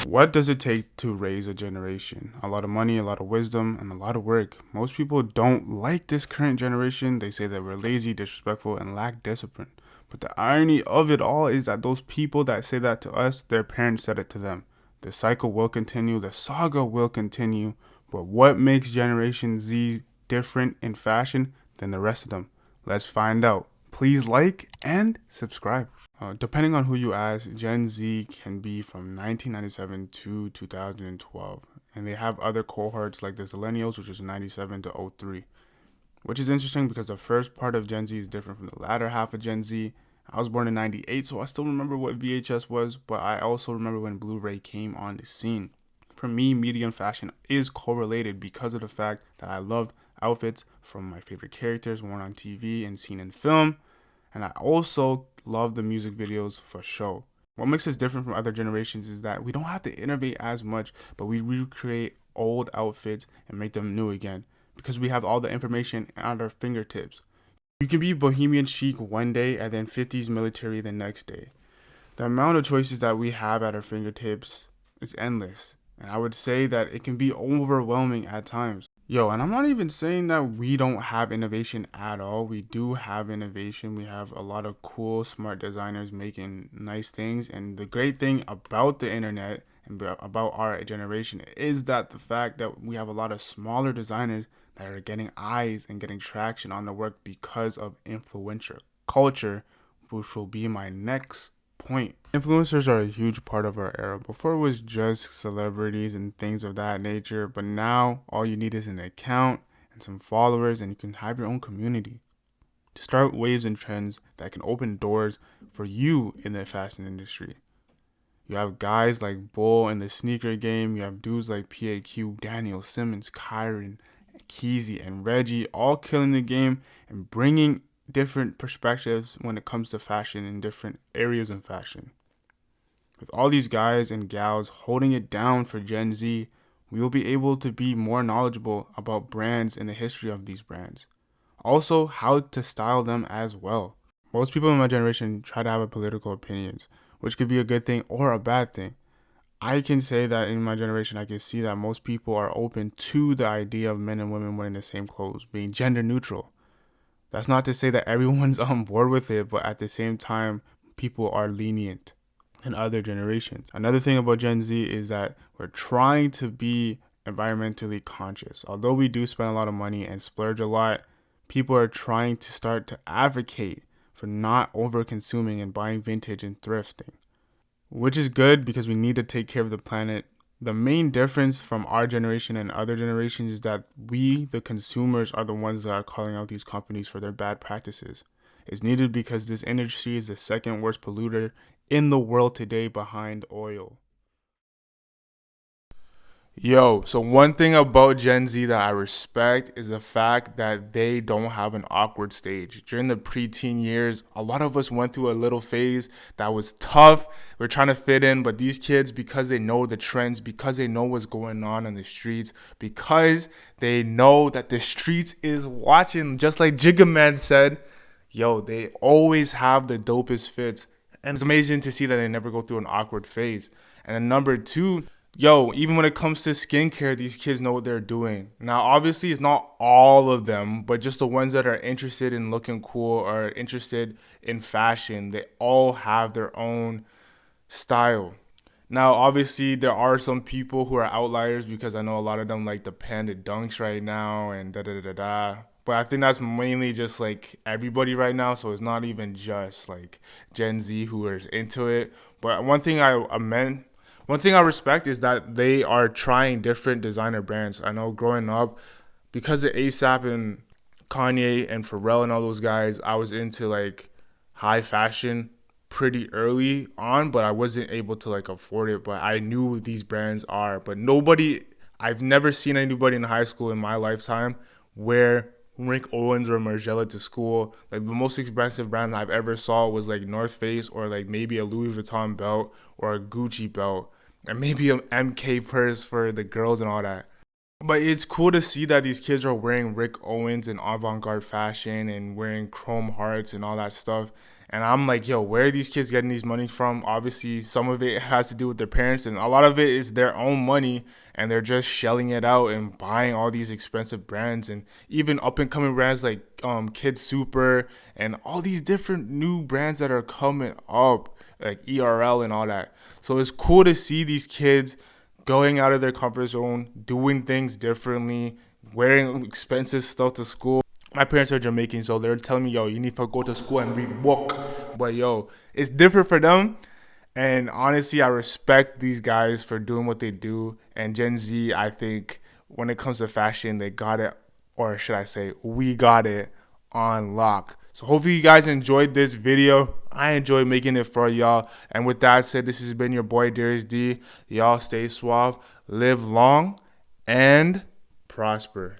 What does it take to raise a generation? A lot of money, a lot of wisdom, and a lot of work. Most people don't like this current generation. They say that we're lazy, disrespectful, and lack discipline. But the irony of it all is that those people that say that to us, their parents said it to them. The cycle will continue, the saga will continue. But what makes Generation Z different in fashion than the rest of them? Let's find out. Please like and subscribe. Depending on who you ask, Gen Z can be from 1997 to 2012. And they have other cohorts like the Zillennials, which is 97 to 03. Which is interesting because the first part of Gen Z is different from the latter half of Gen Z. I was born in 98, so I still remember what VHS was, but I also remember when Blu-ray came on the scene. For me, media and fashion is correlated because of the fact that I loved outfits from my favorite characters worn on TV and seen in film. And I also love the music videos for show. What makes us different from other generations is that we don't have to innovate as much, but we recreate old outfits and make them new again because we have all the information at our fingertips. You can be bohemian chic one day and then 50s military the next day. The amount of choices that we have at our fingertips is endless. And I would say that it can be overwhelming at times. And I'm not even saying that we don't have innovation at all. We do have innovation. We have a lot of cool, smart designers making nice things. And the great thing about the internet and about our generation is that the fact that we have a lot of smaller designers that are getting eyes and getting traction on the work because of influencer culture, which will be my next point. Influencers are a huge part of our era. Before it was just celebrities and things of that nature, but now all you need is an account and some followers and you can have your own community to start waves and trends that can open doors for you in the fashion industry. You have guys like Bull in the sneaker game, you have dudes like PAQ, Daniel, Simmons, Kyron, Keezy, and Reggie all killing the game and bringing different perspectives when it comes to fashion in different areas in fashion. With all these guys and gals holding it down for Gen Z, we will be able to be more knowledgeable about brands and the history of these brands. Also, how to style them as well. Most people in my generation try to have a political opinions, which could be a good thing or a bad thing. I can say that in my generation, I can see that most people are open to the idea of men and women wearing the same clothes, being gender neutral. That's not to say that everyone's on board with it, but at the same time, people are lenient in other generations. Another thing about Gen Z is that we're trying to be environmentally conscious. Although we do spend a lot of money and splurge a lot, people are trying to start to advocate for not over-consuming and buying vintage and thrifting, which is good because we need to take care of the planet. The main difference from our generation and other generations is that we, the consumers, are the ones that are calling out these companies for their bad practices. It's needed because this industry is the second worst polluter in the world today behind oil. So one thing about Gen Z that I respect is the fact that they don't have an awkward stage. During the preteen years, a lot of us went through a little phase that was tough. We're trying to fit in, but these kids, because they know the trends, because they know what's going on in the streets, because they know that the streets is watching, just like Jigga Man said, they always have the dopest fits. And it's amazing to see that they never go through an awkward phase. And then number two, even when it comes to skincare, these kids know what they're doing. Now, obviously, it's not all of them, but just the ones that are interested in looking cool or interested in fashion, they all have their own style. Now, obviously, there are some people who are outliers because I know a lot of them like the panda dunks right now and da-da-da-da-da. But I think that's mainly just like everybody right now, so it's not even just like Gen Z who is into it. But one thing I respect is that they are trying different designer brands. I know growing up, because of ASAP and Kanye and Pharrell and all those guys, I was into like high fashion pretty early on, but I wasn't able to like afford it. But I knew who these brands are. But I've never seen anybody in high school in my lifetime wear Rick Owens or Margiela to school. Like the most expensive brand I've ever saw was like North Face or like maybe a Louis Vuitton belt or a Gucci belt and maybe an MK purse for the girls and all that. But it's cool to see that these kids are wearing Rick Owens and avant-garde fashion and wearing chrome hearts and all that stuff. And I'm like, yo, where are these kids getting these money from? Obviously, some of it has to do with their parents, and a lot of it is their own money, and they're just shelling it out and buying all these expensive brands, and even up and coming brands like Kid Super and all these different new brands that are coming up, like ERL and all that. So it's cool to see these kids going out of their comfort zone, doing things differently, wearing expensive stuff to school. My parents are Jamaican, so they're telling me, yo, you need to go to school and read book. But yo, it's different for them. And honestly, I respect these guys for doing what they do. And Gen Z, I think when it comes to fashion, they got it, or should I say, we got it on lock. So hopefully you guys enjoyed this video. I enjoyed making it for y'all. And with that said, this has been your boy Darius D. Y'all stay suave, live long, and prosper.